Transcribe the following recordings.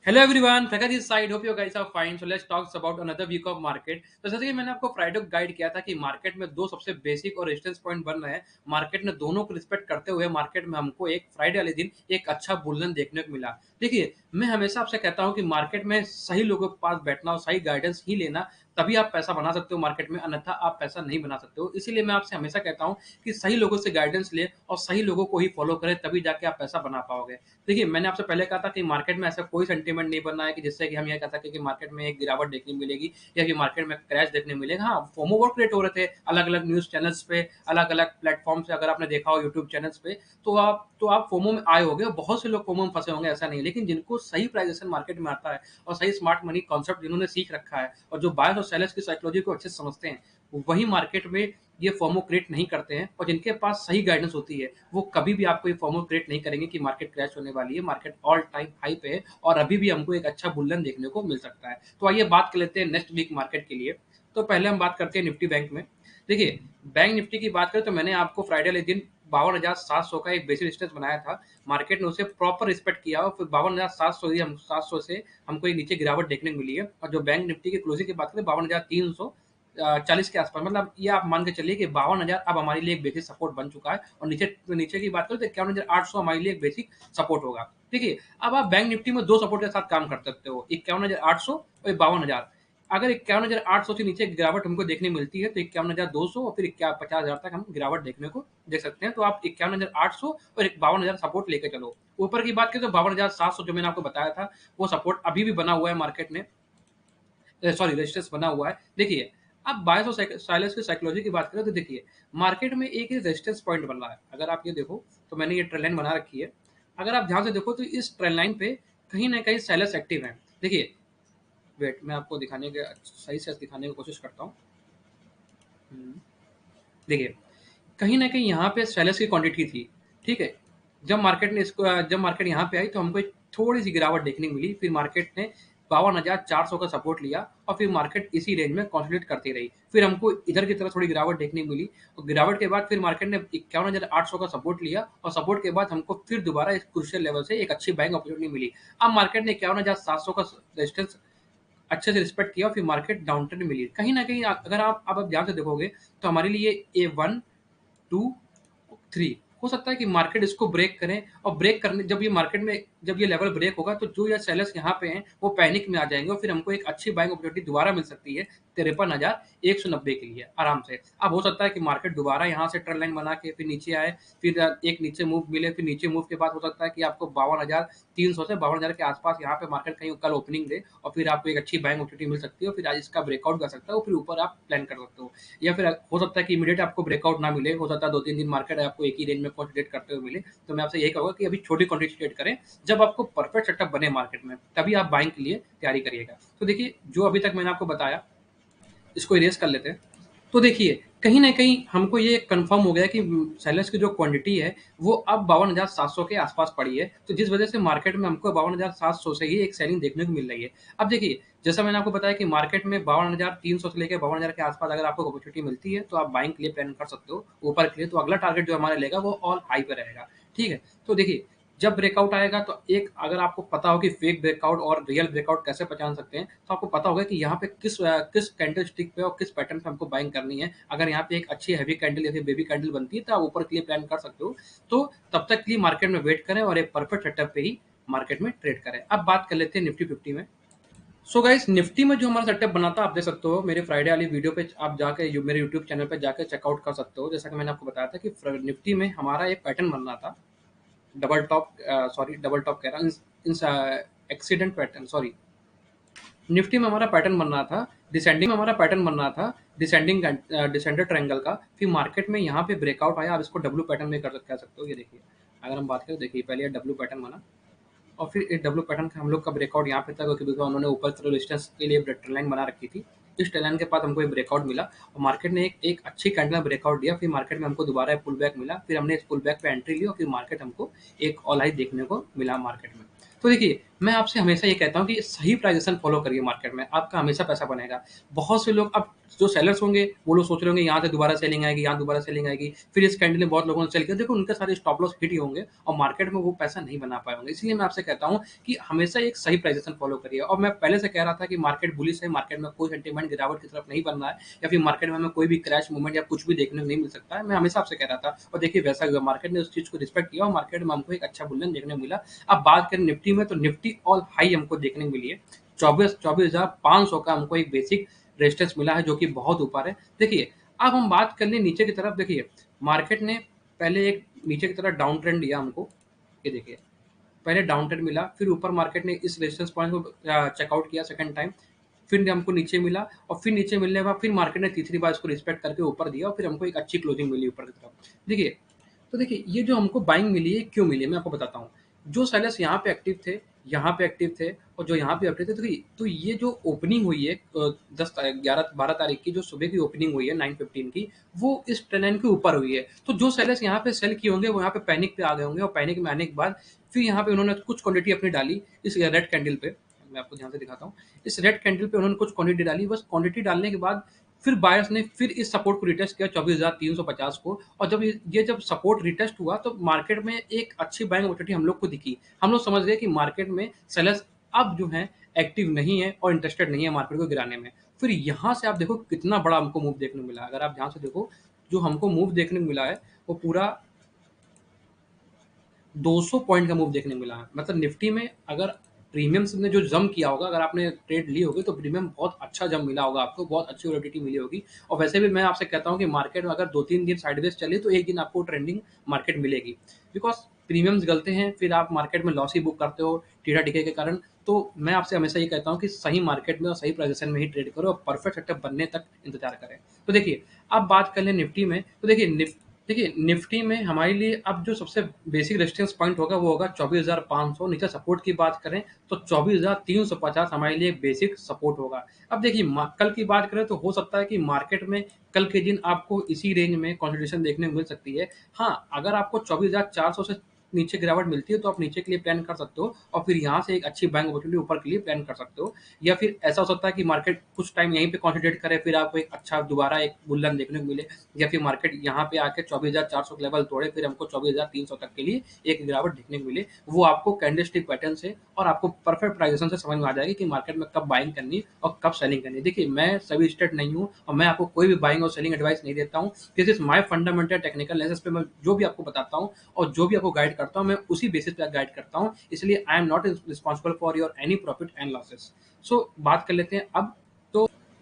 Hello everyone, Pragati इस side. Hope you guys are fine. So let's talks about another week of market. तो जैसे कि मैंने आपको फ्राइडे को गाइड किया था कि मार्केट में दो सबसे बेसिक और रेजिस्टेंस पॉइंट बन रहे हैं। मार्केट ने दोनों को रिस्पेक्ट करते हुए मार्केट में हमको एक फ्राइडे वाले दिन एक अच्छा बुलन देखने को मिला। देखिए, मैं हमेशा आपसे कहता हूं कि मार्केट में सही लोगों के पास बैठना और सही गाइडेंस ही लेना, तभी आप पैसा बना सकते हो मार्केट में, अन्यथा आप पैसा नहीं बना सकते हो। इसीलिए मैं आपसे हमेशा कहता हूं कि सही लोगों से गाइडेंस ले और सही लोगों को ही फॉलो करें, तभी जाके आप पैसा बना पाओगे। देखिए, मैंने आपसे पहले कहा था कि मार्केट में ऐसा कोई सेंटीमेंट नहीं बनना है कि जिससे कि हम ये कह सकें कि मार्केट में एक गिरावट देखने को मिलेगी या कि मार्केट में क्रैश देखने को मिलेगा। हाँ, फोमो बहुत क्रिएट हो रहे थे अलग-अलग न्यूज़ चैनल्स पे, अलग-अलग प्लेटफ़ॉर्म से। अगर आपने देखा हो यूट्यूब चैनल्स पे, तो आप फोमो में आए होंगे और बहुत से लोग फोमो में फँसे होंगे, ऐसा नहीं है। लेकिन जिनको सही प्राइज़ेशन मार्केट में आता है और सही स्मार्ट मनी कॉन्सेप्ट जिन्होंने सीख रखा है और जो बायर्स और सेलर्स की साइकोलॉजी को अच्छे से समझते हैं, वही मार्केट में ये फोमो क्रिएट नहीं करते हैं। और जिनके पास सही गाइडेंस होती है, वो कभी भी आपको ये फोमो क्रिएट नहीं करेंगे कि मार्केट क्रैश होने वाली है। मार्केट ऑल टाइम हाई पे है और अभी भी हमको एक अच्छा बुल्लन देखने को मिल सकता है। तो आइए बात कर लेते हैं नेक्स्ट वीक मार्केट के लिए। तो पहले हम बात करते हैं निफ्टी बैंक में। देखिए, बैंक निफ्टी की बात करें तो मैंने आपको फ्राइडे वाले दिन 52,700 का एक बेसिक रेजिस्टेंस बनाया था। मार्केट ने उसे प्रॉपर रिस्पेक्ट किया और फिर 52,700 ही हम 700 से हमको एक नीचे गिरावट देखने को मिली है। और जो बैंक निफ्टी की क्लोजिंग की बात करें, 52,300 40 के आसपास, मतलब ये आप मान के चलिए कि 52,000 अब हमारे लिए एक बेसिक सपोर्ट बन चुका है। और नीचे नीचे की बात करें तो 51,800 हमारे लिए एक बेसिक सपोर्ट होगा। देखिए, अब आप बैंक निफ्टी में दो सपोर्ट के साथ काम कर सकते हो, 51,800 और 52,000। अगर 51,800 से नीचे गिरावट हमको देखने मिलती है तो 51,200 और फिर 50,000 तक हम गिरावट देखने को देख सकते हैं। तो आप 51,800 और 52,000 सपोर्ट लेके चलो। ऊपर की बात करें तो 52,700 जो मैंने आपको बताया था, वो सपोर्ट अभी भी बना हुआ है मार्केट में। सॉरी, रेजिस्टेंस बना हुआ है। देखिए, अब बायस और सेलर्स की साइकोलॉजी की बात करें तो देखिए, मार्केट में एक रेजिस्टेंस पॉइंट बन रहा है। अगर आप ये देखो, तो मैंने ये ट्रेंड लाइन बना रखी है। अगर आप ध्यान से देखो तो इस ट्रेंड लाइन पे कहीं न कहीं सेलर्स एक्टिव हैं। देखिए, वेट, मैं आपको सही से दिखाने की कोशिश करता हूँ। हुँ। देखिए, कहीं न कहीं यहाँ पे सेलर्स की क्वांटिटी थी, ठीक है? जब मार्केट यहाँ पे आई तो हमको एक थोड़ी-सी गिरावट देखने को मिली, फिर मार्केट ने 52,400 का सपोर्ट लिया और फिर मार्केट इसी रेंज में कंसोलिडेट करती रही। फिर हमको इधर की तरफ थोड़ी गिरावट देखने को मिली और गिरावट के बाद फिर मार्केट ने 51,800 का सपोर्ट लिया और सपोर्ट के बाद हमको फिर दोबारा इस क्रूशियल लेवल से एक अच्छी बाइंग अपॉर्च्युनिटी मिली। अब मार्केट ने 51,700 का रेजिस्टेंस अच्छे से रिस्पेक्ट किया और फिर मार्केट डाउन ट्रेंड मिली। कहीं न कहीं अगर आप ध्यान से देखोगे तो हमारे लिए ये 1, 2, 3 हो सकता है कि मार्केट इसको ब्रेक करें और ब्रेक करने जब ये मार्केट में जब ये लेवल ब्रेक होगा तो जो ये सेलर्स यहाँ पे हैं वो पैनिक में आ जाएँगे और फिर हमको एक अच्छी बाइंग अपॉर्च्युनिटी दोबारा मिल सकती है 53,190 के लिए आराम से। अब हो सकता है कि मार्केट दोबारा यहाँ से ट्रेंड लाइन बना के फिर नीचे आए, फिर एक नीचे मूव मिले, फिर नीचे मूव के बाद हो सकता है कि आपको 52,300 से 52,000 के आस-पास यहाँ पे मार्केट कहीं कल ओपनिंग दे और फिर आपको एक अच्छी बाइंग अपॉर्च्युनिटी मिल सकती है और फिर आज इसका ब्रेकआउट कर सकता है और फिर ऊपर आप प्लान कर सकते हो। या फिर हो सकता है कि इमीडिएट आपको ब्रेकआउट ना मिले, हो सकता है 2-3 दिन मार्केट आपको एक ही रेंज में कंसोलिडेट करते हुए मिले। तो मैं आपसे यही कहूँगा कि अभी छोटी क्वांटिटी ट्रेड करें, जब आपको परफेक्ट सेटअप बने मार्केट में, तभी आप बाइंग के लिए तैयारी करिएगा। तो देखिए, जो अभी तक मैंने आपको बताया, इसको इरेज़ कर लेते हैं। तो देखिए, कहीं न कहीं हमको ये कन्फर्म हो गया कि सेलर्स की जो क्वांटिटी है, वो अब 52,700 के आस-पास पड़ी है। तो जिस वजह से मार्केट में हमको 52,700 से ही एक सेलिंग देखने को मिल रही है। अब देखिए, जैसा मैंने आपको बताया कि मार्केट में 52,300 से लेके 52,000 के आस-पास अगर आपको अपॉर्च्युनिटी मिलती है, तो आप बाइंग के लिए प्लान कर सकते हो, ऊपर के लिए। तो अगला टारगेट जो हमारा रहेगा, वो ऑल हाई पे रहेगा, ठीक है? तो देखिए, जब ब्रेकआउट आएगा तो एक अगर आपको पता हो कि फेक ब्रेकआउट और रियल ब्रेकआउट कैसे पहचान सकते हैं, तो आपको पता होगा कि यहाँ पे किस कैंडलस्टिक पे और किस पैटर्न पे हमको बाइंग करनी है। अगर यहाँ पे एक अच्छी हेवी कैंडल या फिर बेबी कैंडल बनती है, तो आप ऊपर के लिए प्लान कर सकते हो। तो तब तक के लिए मार्केट में वेट करें और एक परफेक्ट सेटअप पे ही मार्केट में ट्रेड करें। अब बात कर लेते हैं निफ्टी 50 में। सो गाइस, निफ्टी में जो हमारा सेटअप बना था, आप देख सकते हो मेरे फ्राइडे वाली वीडियो पे, आप जाके मेरे यूट्यूब चैनल पे जाके चेकआउट कर सकते हो। जैसा कि मैंने आपको बताया था कि निफ्टी में हमारा एक पैटर्न बनना था, double top, sorry double top कह रहा हूँ, एक्सीडेंट पैटर्न, सॉरी। निफ्टी में हमारा पैटर्न बन रहा था, डिसेंडिंग में हमारा पैटर्न बन रहा था, डिसेंडेड ट्रायंगल का। फिर मार्केट में यहाँ पे ब्रेकआउट आया। आप इसको डब्ल्यू पैटर्न में कह सकते हो। ये देखिए, अगर हम बात करें, देखिए पहले ये डब्ल्यू पैटर्न बना और फिर इस डब्ल्यू पैटर्न का हम लोग का ब्रेकआउट यहाँ पे था, क्योंकि उन्होंने ऊपर की तरफ रेजिस्टेंस के लिए ट्रेंड लाइन बना रखी थी। इस ट्रेंड लाइन के बाद हमको एक ब्रेकआउट मिला और मार्केट ने एक अच्छी कैंडल ब्रेकआउट दिया। फिर मार्केट में हमको दोबारा एक पुल बैक मिला। फिर हमने इस पुल बैक पे एंट्री ली और फिर मार्केट हमको एक ऑल हाई देखने को मिला मार्केट में। तो देखिए, मैं आपसे हमेशा ये कहता हूँ कि सही प्राइजेशन फ़ॉलो करिए मार्केट में, आपका हमेशा पैसा बनेगा। बहुत से लोग अब जो सेलर्स होंगे, वो लोग सोच रहे होंगे यहाँ से दोबारा सेलिंग आएगी, यहाँ दोबारा सेलिंग आएगी, फिर इस कैंडल में बहुत लोगों ने सेल किया, देखो उनके सारे स्टॉप लॉस हिट ही होंगे और मार्केट में वो पैसा नहीं बना पाए होंगे। इसलिए मैं आपसे कहता हूँ कि हमेशा एक सही प्राइजेशन फ़ॉलो करिए और मैं पहले से कह रहा था कि मार्केट बुलिश है, मार्केट में कोई सेंटीमेंट गिरावट की तरफ नहीं बढ़ रहा है या फिर मार्केट में हमें कोई भी क्रैश मूवमेंट या कुछ भी देखने को नहीं मिल सकता है। मैं हमेशा आपसे कह रहा था और देखिए वैसा ही हुआ, मार्केट ने उस चीज़ को रिस्पेक्ट किया और मार्केट में हमको एक अच्छा बुलियन देखने को मिला। अब बात करें निफ्टी में, तो निफ्टी ऑल हाई हमको देखने को मिली है। 24,500 का हमको एक बेसिक रेजिस्टेंस मिला है जो कि बहुत ऊपर है। देखिए, अब हम बात कर लें नीचे की तरफ, देखिए मार्केट ने पहले एक नीचे की तरफ डाउन ट्रेंड दिया हमको, ये देखिए, पहले डाउन ट्रेंड मिला, फिर ऊपर मार्केट ने इस रेजिस्टेंस पॉइंट को चेकआउट किया सेकंड टाइम, फिर हमको नीचे मिला और फिर नीचे मिलने के बाद फिर मार्केट ने तीसरी बार इसको रिस्पेक्ट करके ऊपर दिया और फिर हमको एक अच्छी क्लोजिंग मिली ऊपर की तरफ। देखिए, तो देखिए ये जो हमको बाइंग मिली है, क्यों मिली है मैं आपको बताता हूँ। जो सेलर्स यहाँ पे एक्टिव थे, यहाँ पे एक्टिव थे और जो यहाँ पे एक्टिव थे, तो ये जो ओपनिंग हुई है 10 11 12 तारीख की जो सुबह की ओपनिंग हुई है 9:15 की, वो इस ट्रेंड लाइन के ऊपर हुई है। तो जो सेलर्स यहाँ पे सेल किए होंगे वो यहाँ पे पैनिक पे आ गए होंगे और पैनिक में आने के बाद फिर यहाँ पे उन्होंने कुछ क्वांटिटी अपनी डाली इस रेड कैंडल पे। मैं आपको ध्यान से दिखाता हूँ। इस रेड कैंडल पे उन्होंने कुछ क्वांटिटी डाली, बस क्वांटिटी डालने के बाद फिर बायर्स ने फिर इस सपोर्ट को रिटेस्ट किया 24,350 को और जब ये जब सपोर्ट रिटेस्ट हुआ तो मार्केट में एक अच्छी बाइंग अपॉर्चुनिटी हम लोग को दिखी। हम लोग समझ गए कि मार्केट में सेलर्स अब जो है एक्टिव नहीं है और इंटरेस्टेड नहीं है मार्केट को गिराने में। फिर यहाँ से आप देखो कितना बड़ा हमको मूव देखने को मिला। अगर आप ध्यान से देखो, जो हमको मूव देखने को मिला है वो पूरा 200 पॉइंट का मूव देखने को मिला है। मतलब निफ्टी में अगर प्रीमियम्स ने जो जंप किया होगा, अगर आपने ट्रेड ली होगी तो प्रीमियम बहुत अच्छा जंप मिला होगा आपको, बहुत अच्छी वोलेटिलिटी मिली होगी। और वैसे भी मैं आपसे कहता हूँ कि मार्केट में अगर 2-3 दिन साइडवेज चली तो एक दिन आपको ट्रेंडिंग मार्केट मिलेगी। बिकॉज़ प्रीमियम्स गलते हैं, फिर आप मार्केट में लॉस ही बुक करते हो टीढ़ा-टीके के कारण। तो मैं आपसे हमेशा ये कहता हूँ कि सही मार्केट में और सही पोजीशन में ही ट्रेड करो और परफेक्ट सेटअप बनने तक इंतज़ार करें। तो देखिए, अब बात कर लें निफ्टी में, तो देखिए निफ्टी में हमारे लिए अब जो सबसे बेसिक रेजिस्टेंस पॉइंट होगा वो होगा 24,500। नीचे सपोर्ट की बात करें तो 24,350 हमारे लिए बेसिक सपोर्ट होगा। अब देखिए कल की बात करें तो हो सकता है कि मार्केट में कल के दिन आपको इसी रेंज में कंसोलिडेशन देखने को मिल सकती है। हाँ, अगर आपको 24,400 से नीचे गिरावट मिलती है तो आप नीचे के लिए प्लान कर सकते हो और फिर यहाँ से एक अच्छी बाइंग अपॉर्चुनिटी ऊपर के लिए प्लान कर सकते हो। या फिर ऐसा हो सकता है कि मार्केट कुछ टाइम यहीं पे कंसोलिडेट करे, फिर आपको एक अच्छा दोबारा एक बुल रन देखने को मिले या फिर मार्केट यहाँ पे आके 24,400 के लेवल तोड़े, फिर हमको 24,300 तक के लिए एक गिरावट देखने को मिले। वो आपको कैंडलस्टिक पैटर्न से और आपको परफेक्ट प्राइजेशन से समझ में आ जाएगी कि मार्केट में कब बाइंग करनी और कब सेलिंग करनी है। देखिए, मैं सभी स्टेट नहीं हूँ और मैं आपको कोई भी बाइंग और सेलिंग एडवाइस नहीं देता हूँ। This is my fundamental technical analysis पे मैं जो भी आपको बताता हूँ और जो भी आपको गाइड करता हूँ, मैं उसी बेसिस पे गाइड करता हूँ। इसलिए I am not responsible for your any profit and losses. So बात कर लेते हैं अब।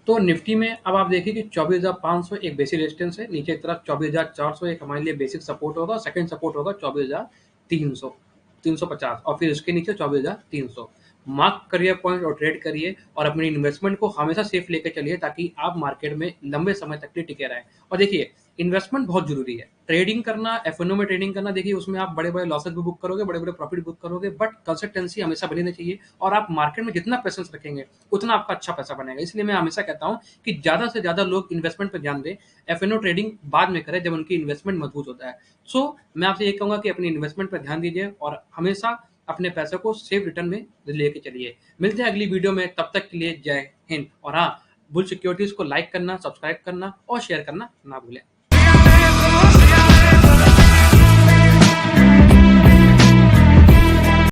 तो निफ्टी में अब आप देखिए कि 24,500 एक बेसिक रेजिस्टेंस है, नीचे की तरफ 24,400 एक हमारे लिए बेसिक सपोर्ट होगा, सेकंड सपोर्ट होगा 24,300 350 और फिर उसके नीचे 24,300। मार्क करिए पॉइंट और ट्रेड करिए और अपनी इन्वेस्टमेंट को हमेशा सेफ लेके चलिए ताकि आप मार्केट में लंबे समय तक के लिए टिके रहें। और देखिए, इन्वेस्टमेंट बहुत ज़रूरी है। ट्रेडिंग करना, एफ-एन-ओ में ट्रेडिंग करना, देखिए उसमें आप बड़े-बड़े लॉसेस भी बुक करोगे, बड़े-बड़े प्रॉफिट बुक करोगे, बट कंसिस्टेंसी हमेशा बनी रहनी चाहिए और आप मार्केट में जितना पेशेंस रखेंगे, उतना आपका अच्छा पैसा बनेगा। इसलिए मैं हमेशा कहता हूँ कि ज़्यादा से ज़्यादा लोग इन्वेस्टमेंट पे ध्यान दें, एफ-एन-ओ ट्रेडिंग बाद में करें जब उनकी इन्वेस्टमेंट मजबूत होता है। सो मैं आपसे ये कहूँगा कि अपनी इन्वेस्टमेंट पे ध्यान दीजिए और हमेशा अपने पैसे को सेफ रिटर्न में लेके चलिए। मिलते हैं अगली वीडियो में, तब तक के लिए जय हिंद। और हाँ, बुल सिक्योरिटीज़ को लाइक करना, सब्सक्राइब करना और शेयर करना ना भूलें।